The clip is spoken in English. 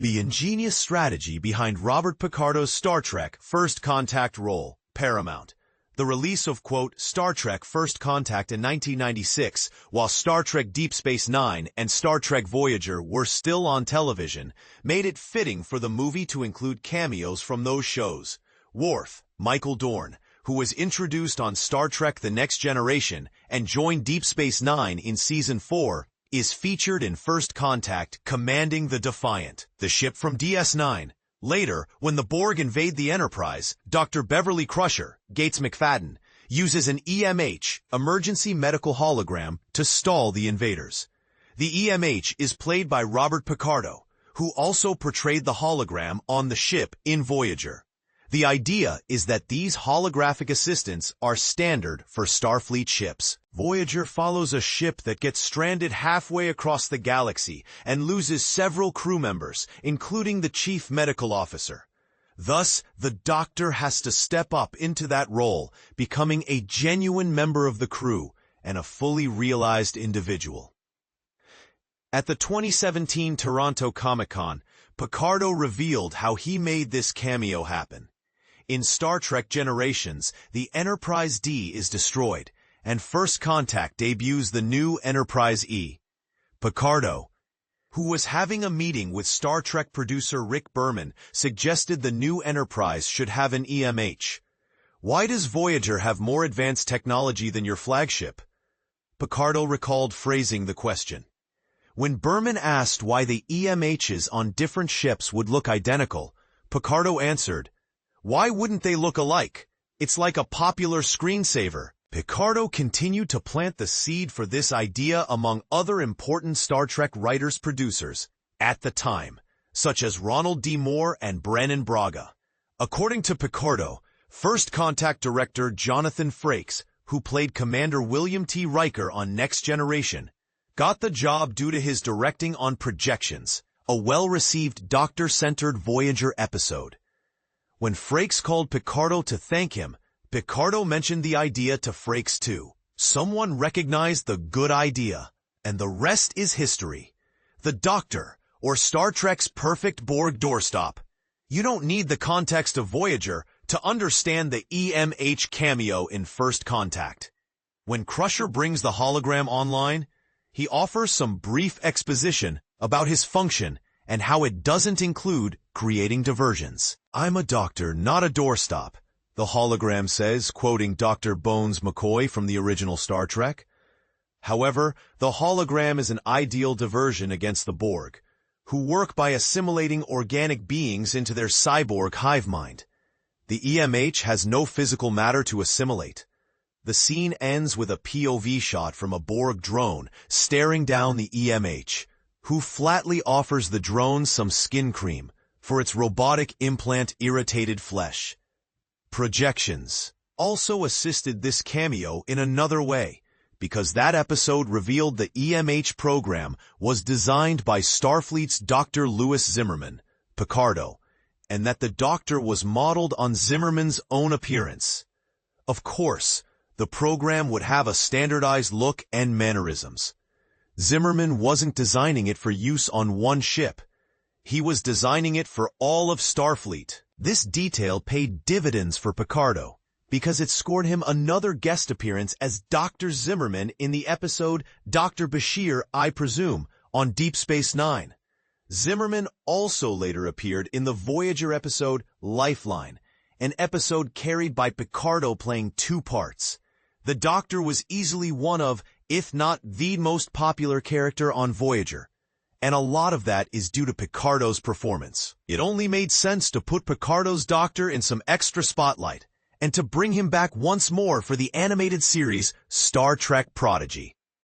The ingenious strategy behind Robert Picardo's Star Trek First Contact role, paramount. The release of, quote, Star Trek First Contact in 1996, while Star Trek Deep Space Nine and Star Trek Voyager were still on television, made it fitting for the movie to include cameos from those shows. Worf, Michael Dorn, who was introduced on Star Trek The Next Generation and joined Deep Space Nine in Season 4, is featured in First Contact commanding the Defiant, the ship from DS9. Later, when the Borg invade the Enterprise, Dr. Beverly Crusher, Gates McFadden, uses an EMH, emergency medical hologram, to stall the invaders. The EMH is played by Robert Picardo, who also portrayed the hologram on the ship in Voyager. The idea is that these holographic assistants are standard for Starfleet ships. Voyager follows a ship that gets stranded halfway across the galaxy and loses several crew members, including the chief medical officer. Thus, the Doctor has to step up into that role, becoming a genuine member of the crew and a fully realized individual. At the 2017 Toronto Comic-Con, Picardo revealed how he made this cameo happen. In Star Trek Generations, the Enterprise D is destroyed, and First Contact debuts the new Enterprise E. Picardo, who was having a meeting with Star Trek producer Rick Berman, suggested the new Enterprise should have an EMH. Why does Voyager have more advanced technology than your flagship? Picardo recalled phrasing the question. When Berman asked why the EMHs on different ships would look identical, Picardo answered, "Why wouldn't they look alike? It's like a popular screensaver." Picardo continued to plant the seed for this idea among other important Star Trek writers-producers at the time, such as Ronald D. Moore and Brannon Braga. According to Picardo, First Contact director Jonathan Frakes, who played Commander William T. Riker on Next Generation, got the job due to his directing on Projections, a well-received Doctor-centered Voyager episode. When Frakes called Picardo to thank him, Picardo mentioned the idea to Frakes too. Someone recognized the good idea, and the rest is history. The Doctor, or Star Trek's perfect Borg doorstop. You don't need the context of Voyager to understand the EMH cameo in First Contact. When Crusher brings the hologram online, he offers some brief exposition about his function and how it doesn't include creating diversions. "I'm a doctor, not a doorstop," the hologram says, quoting Dr. Bones McCoy from the original Star Trek. However, the hologram is an ideal diversion against the Borg, who work by assimilating organic beings into their cyborg hive mind. The EMH has no physical matter to assimilate. The scene ends with a POV shot from a Borg drone staring down the EMH, who flatly offers the drone some skin cream for its robotic implant-irritated flesh. Projections also assisted this cameo in another way, because that episode revealed the EMH program was designed by Starfleet's Dr. Louis Zimmerman, Picardo, and that the Doctor was modeled on Zimmerman's own appearance. Of course, the program would have a standardized look and mannerisms. Zimmerman wasn't designing it for use on one ship. He was designing it for all of Starfleet. This detail paid dividends for Picardo, because it scored him another guest appearance as Dr. Zimmerman in the episode Dr. Bashir, I Presume, on Deep Space Nine. Zimmerman also later appeared in the Voyager episode Lifeline, an episode carried by Picardo playing two parts. The Doctor was easily one of, if not the most popular character on Voyager, and a lot of that is due to Picardo's performance. It only made sense to put Picardo's Doctor in some extra spotlight, and to bring him back once more for the animated series Star Trek Prodigy.